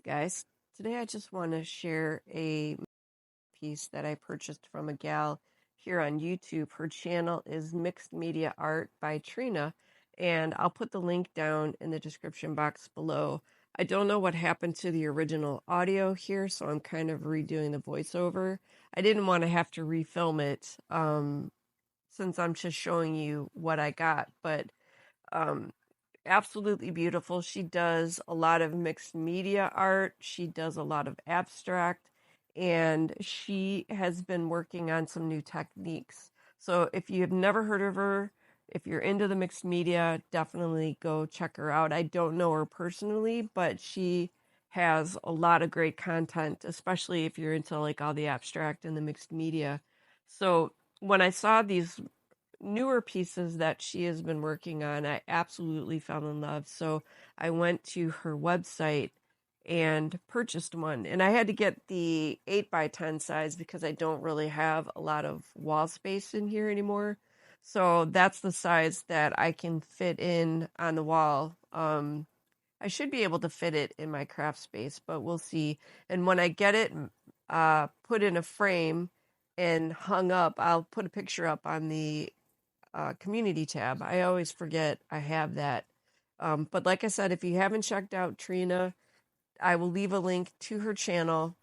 guys. Today I just want to share a piece that I purchased from a gal here on YouTube. Her channel is Mixed Media Art by Trina, and I'll put the link down in the description box below. I don't know what happened to the original audio here, so I'm kind of redoing the voiceover. I didn't want to have to refilm it since I'm just showing you what I got, but um, absolutely beautiful. She does a lot of mixed media art. She does a lot of abstract, and she has been working on some new techniques. So if you have never heard of her, if you're into the mixed media, definitely go check her out. I don't know her personally, but she has a lot of great content, especially if you're into like all the abstract and the mixed media. So when I saw these newer pieces that she has been working on, I absolutely fell in love. So I went to her website and purchased one. And I had to get the 8x10 size because I don't really have a lot of wall space in here anymore. So that's the size that I can fit in on the wall. I should be able to fit it in my craft space, but we'll see. And when I get it put in a frame and hung up, I'll put a picture up on the community tab. I always forget I have that. But like I said, if you haven't checked out Trina, I will leave a link to her channel.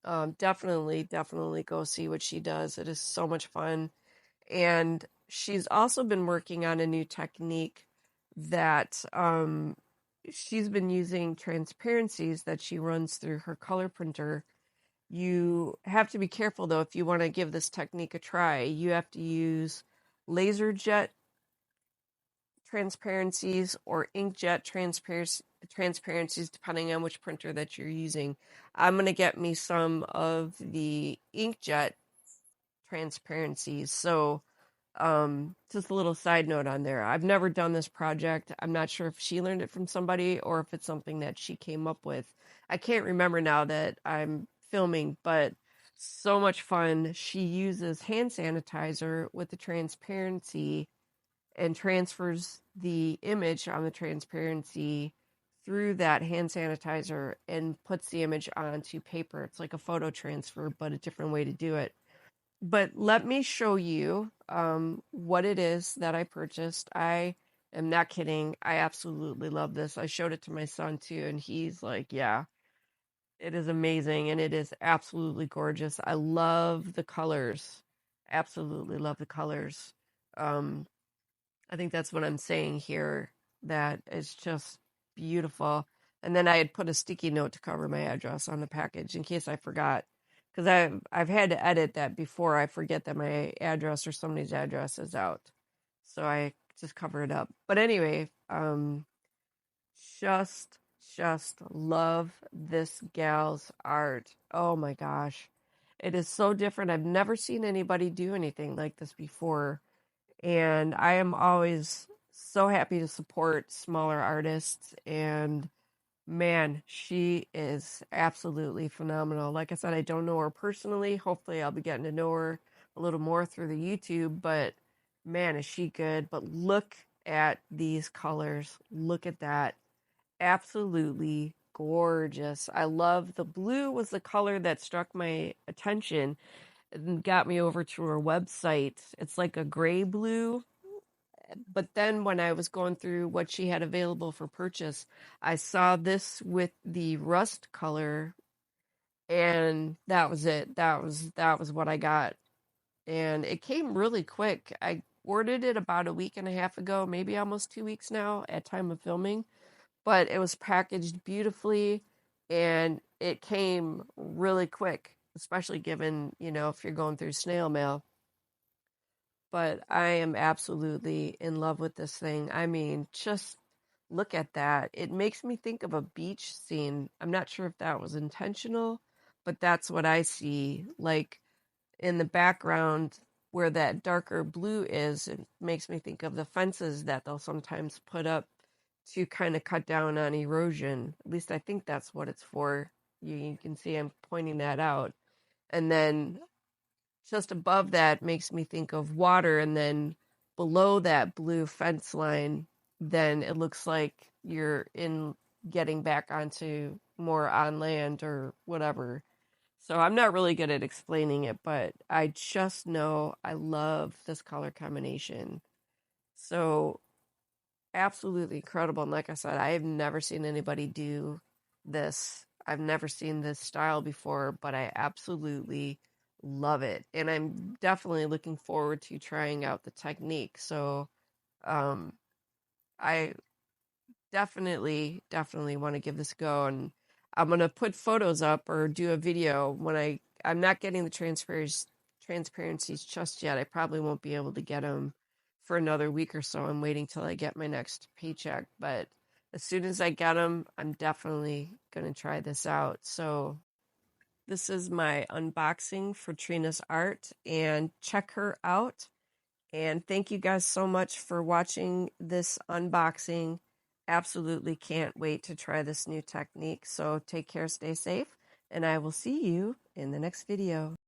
Definitely go see what she does. It is so much fun. And she's also been working on a new technique that she's been using transparencies that she runs through her color printer. You have to be careful though if you want to give this technique a try. You have to use laser jet transparencies or inkjet transparencies depending on which printer that you're using. I'm going to get me some of the inkjet transparencies. So just a little side note on there. I've never done this project. I'm not sure if she learned it from somebody or if it's something that she came up with. I can't remember now that I'm filming, but so much fun. She uses hand sanitizer with the transparency and transfers the image on the transparency through that hand sanitizer and puts the image onto paper. It's like a photo transfer, but a different way to do it. But let me show you what it is that I purchased. I am not kidding. I absolutely love this. I showed it to my son too, and he's like, yeah, it is amazing and it is absolutely gorgeous. I love the colors. Absolutely love the colors. I think that's what I'm saying here. That is just beautiful. And then I had put a sticky note to cover my address on the package in case I forgot, because I've had to edit that before I forget that my address or somebody's address is out. So I just cover it up. But anyway, just love this gal's art. Oh my gosh. It is so different. I've never seen anybody do anything like this before. And I am always so happy to support smaller artists. And man, she is absolutely phenomenal. Like I said, I don't know her personally. Hopefully, I'll be getting to know her a little more through the YouTube. But man, is she good. But look at these colors. Look at that. Absolutely gorgeous. I love the blue was the color that struck my attention and got me over to her website. It's like a gray blue. But then when I was going through what she had available for purchase, I saw this with the rust color, and that was it. That was what I got. And it came really quick. I ordered it about a week and a half ago, maybe almost 2 weeks now at time of filming, but it was packaged beautifully and it came really quick, especially given, if you're going through snail mail. But I am absolutely in love with this thing. I mean, just look at that. It makes me think of a beach scene. I'm not sure if that was intentional, but that's what I see. Like in the background where that darker blue is, it makes me think of the fences that they'll sometimes put up to kind of cut down on erosion. At least I think that's what it's for. You can see I'm pointing that out. And then just above that makes me think of water, and then below that blue fence line, then it looks like you're in getting back onto more on land or whatever. So I'm not really good at explaining it, but I just know I love this color combination. So absolutely incredible. And like I said, I have never seen anybody do this. I've never seen this style before, but I absolutely love it. And I'm definitely looking forward to trying out the technique. So um, I definitely want to give this a go. And I'm going to put photos up or do a video when I'm not getting the transparencies just yet. I probably won't be able to get them for another week or so. I'm waiting till I get my next paycheck, but as soon as I get them, I'm definitely going to try this out. So this is my unboxing for Trina's art, and check her out. And thank you guys so much for watching this unboxing. Absolutely can't wait to try this new technique. So take care, stay safe, and I will see you in the next video.